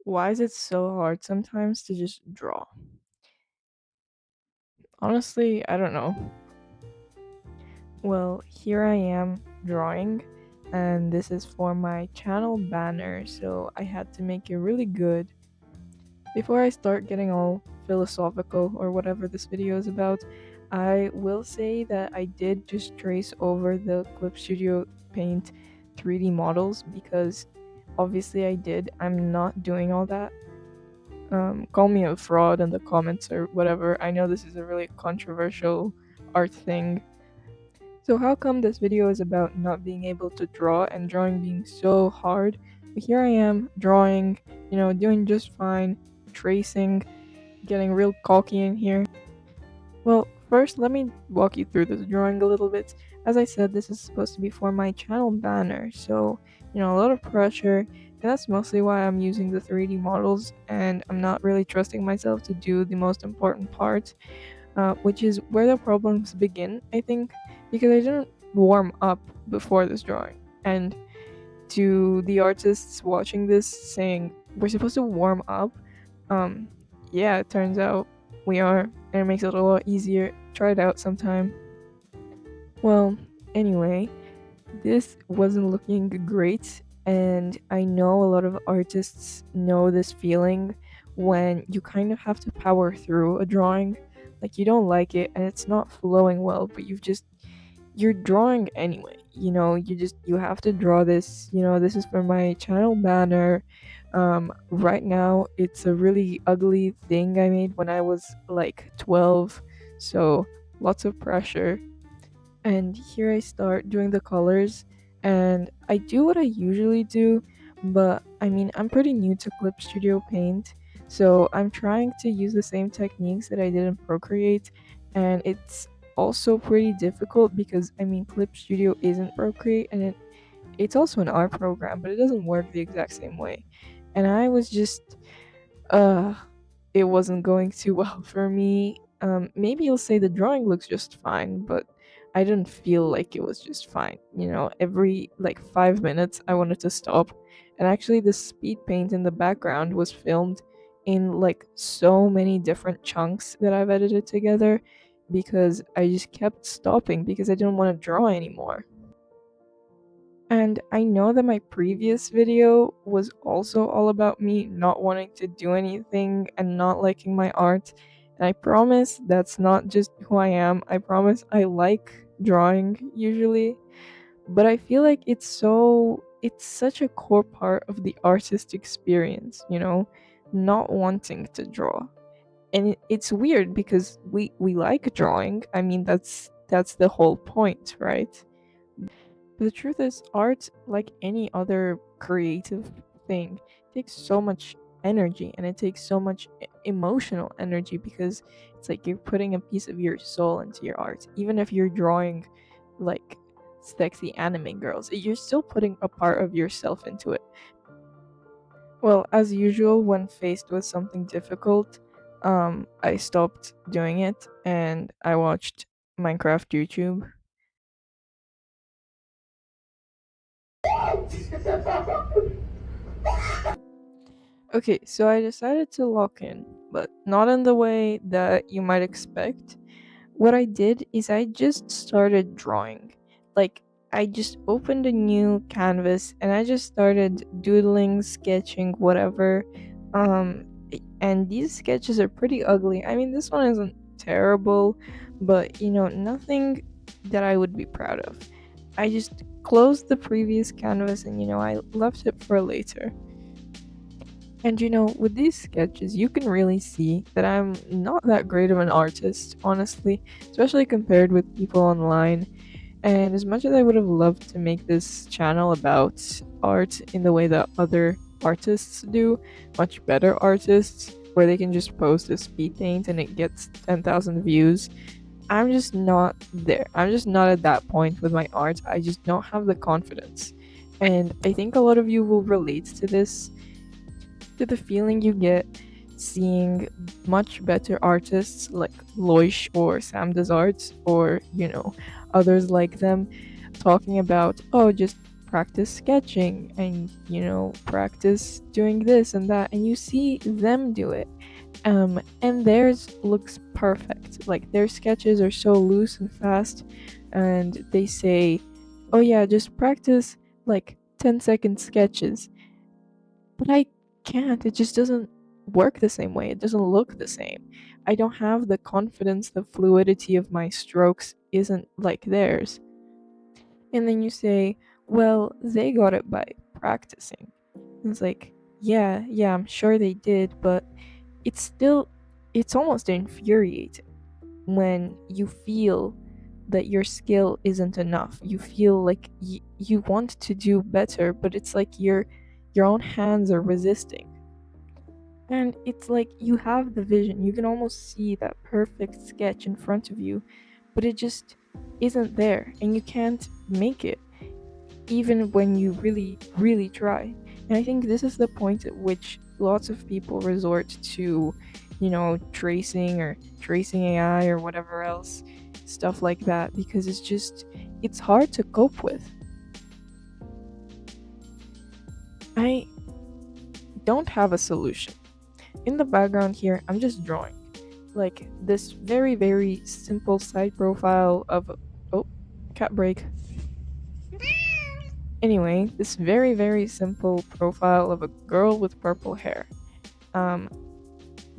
Why is it so hard sometimes to just draw? Honestly, I don't know. Well, here I am drawing, and this is for my channel banner, so I had to make it really good. Before I start getting all philosophical or whatever this video is about, I will say that I did just trace over the Clip Studio Paint 3D models because obviously I did. I'm not doing all that. Call me a fraud in the comments or whatever. I know this is a really controversial art thing. So how come this video is about not being able to draw and drawing being so hard? But here I am drawing, doing just fine, tracing, getting real cocky in here. Well, first let me walk you through this drawing a little bit. As I said, this is supposed to be for my channel banner, so a lot of pressure, and that's mostly why I'm using the 3D models and I'm not really trusting myself to do the most important part, which is where the problems begin, I think, because I didn't warm up before this drawing. And to the artists watching this saying, we're supposed to warm up, um, yeah, it turns out we are, and it makes it a lot easier. Try it out sometime. Well, anyway, this wasn't looking great, and I know a lot of artists know this feeling when you kind of have to power through a drawing. Like you don't like it and it's not flowing well, but you're drawing anyway. You have to draw this. This is for my channel banner. Right now it's a really ugly thing I made when I was like 12, so lots of pressure. And here I start doing the colors, and I do what I usually do, but I mean, I'm pretty new to Clip Studio Paint, so I'm trying to use the same techniques that I did in Procreate, and it's also pretty difficult because I mean, Clip Studio isn't Procreate, and it's also an art program, but it doesn't work the exact same way. And I was just uh it wasn't going too well for me. Maybe you'll say the drawing looks just fine, but I didn't feel like it was just fine. Every like 5 minutes I wanted to stop. And actually, the speed paint in the background was filmed in like so many different chunks that I've edited together because I just kept stopping because I didn't want to draw anymore. And I know that my previous video was also all about me not wanting to do anything and not liking my art. And I promise that's not just who I am. I promise I like drawing usually. But I feel like it's such a core part of the artist experience, not wanting to draw. And it's weird because we like drawing. I mean, that's the whole point, right? But the truth is, art, like any other creative thing, takes so much energy and it takes so much emotional energy because it's like you're putting a piece of your soul into your art. Even if you're drawing like sexy anime girls, you're still putting a part of yourself into it. Well, as usual, when faced with something difficult, I stopped doing it and I watched Minecraft YouTube. Okay, so I decided to lock in, but not in the way that you might expect. What I did is I just started drawing. Like, I just opened a new canvas and I just started doodling, sketching, whatever. And these sketches are pretty ugly. I mean, this one isn't terrible, but nothing that I would be proud of. I just closed the previous canvas and I left it for later. And with these sketches, you can really see that I'm not that great of an artist, honestly, especially compared with people online. And as much as I would have loved to make this channel about art in the way that other artists do, much better artists, where they can just post a speed paint and it gets 10,000 views, I'm just not there. I'm just not at that point with my art. I just don't have the confidence. And I think a lot of you will relate to this, to the feeling you get seeing much better artists like Loish or Sam Desarts or, others like them talking about, oh, just practice sketching and, practice doing this and that, and you see them do it. And theirs looks perfect. Like their sketches are so loose and fast, and they say, "Oh yeah, just practice like 10-second sketches." But I can't. It just doesn't work the same way. It doesn't look the same. I don't have the confidence, the fluidity of my strokes isn't like theirs. And then you say, "Well, they got it by practicing." And it's like, yeah, I'm sure they did, but it's still, it's almost infuriating when you feel that your skill isn't enough. You feel like you want to do better, but it's like your own hands are resisting. And it's like you have the vision. You can almost see that perfect sketch in front of you, but it just isn't there and you can't make it even when you really, really try. And I think this is the point at which lots of people resort to, tracing or tracing AI or whatever else, stuff like that, because it's hard to cope with. I don't have a solution. In the background here, I'm just drawing. Like this very, very simple side profile of. Oh, cat break. Anyway, this very, very simple profile of a girl with purple hair. Um,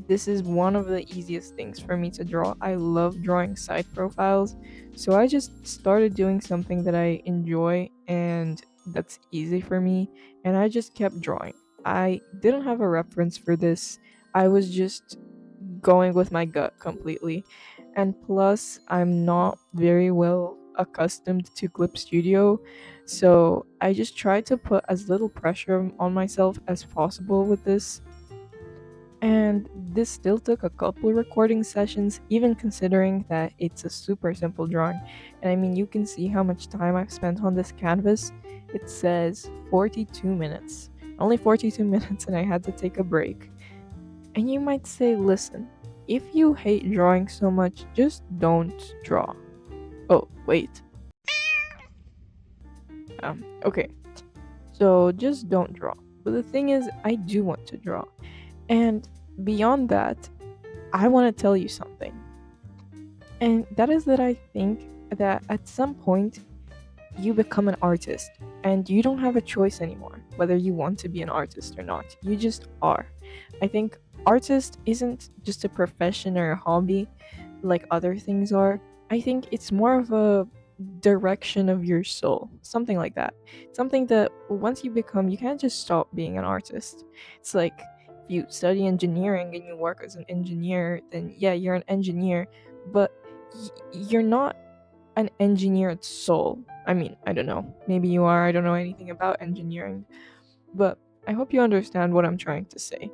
this is one of the easiest things for me to draw. I love drawing side profiles, so I just started doing something that I enjoy and that's easy for me, and I just kept drawing. I didn't have a reference for this, I was just going with my gut completely. And plus, I'm not very well accustomed to Clip Studio, so I just tried to put as little pressure on myself as possible with this. And this still took a couple recording sessions, even considering that it's a super simple drawing. And I mean, you can see how much time I've spent on this canvas. It says 42 minutes. Only 42 minutes, and I had to take a break. And you might say, listen, if you hate drawing so much, just don't draw. Oh, wait. Okay. So just don't draw. But the thing is, I do want to draw. And beyond that, I want to tell you something. And that is that I think that at some point, you become an artist and you don't have a choice anymore whether you want to be an artist or not. You just are. I think artist isn't just a profession or a hobby like other things are. I think it's more of a direction of your soul, something like that. Something that once you become, you can't just stop being an artist. It's like if you study engineering and you work as an engineer, then yeah, you're an engineer, but you're not an engineered soul. I mean, I don't know. Maybe you are. I don't know anything about engineering. But I hope you understand what I'm trying to say.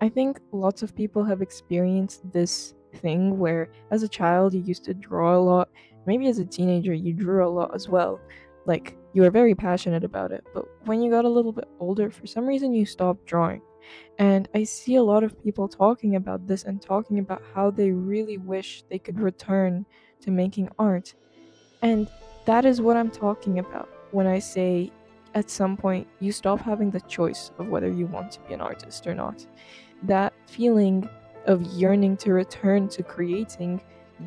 I think lots of people have experienced this thing where as a child you used to draw a lot. Maybe as a teenager you drew a lot as well. Like you were very passionate about it. But when you got a little bit older, for some reason you stopped drawing. And I see a lot of people talking about this and talking about how they really wish they could return to making art. And that is what I'm talking about when I say at some point you stop having the choice of whether you want to be an artist or not. That feeling of yearning to return to creating,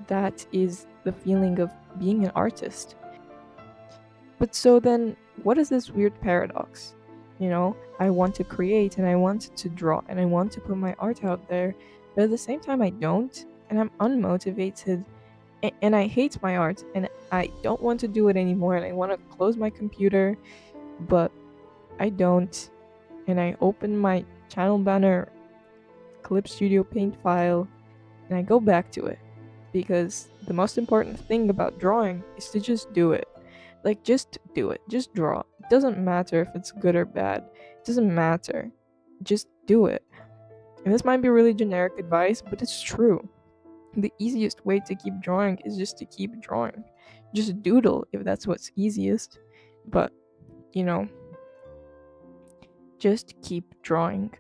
that is the feeling of being an artist. But so then, what is this weird paradox? I want to create and I want to draw and I want to put my art out there, but at the same time, I don't, and I'm unmotivated and I hate my art and I don't want to do it anymore and I want to close my computer, but I don't. And I open my channel banner Clip Studio Paint file and I go back to it because the most important thing about drawing is to just do it. Like, just do it. Just draw. It doesn't matter if it's good or bad. It doesn't matter. Just do it. And this might be really generic advice, but it's true. The easiest way to keep drawing is just to keep drawing. Just doodle if that's what's easiest. But, you know, just keep drawing.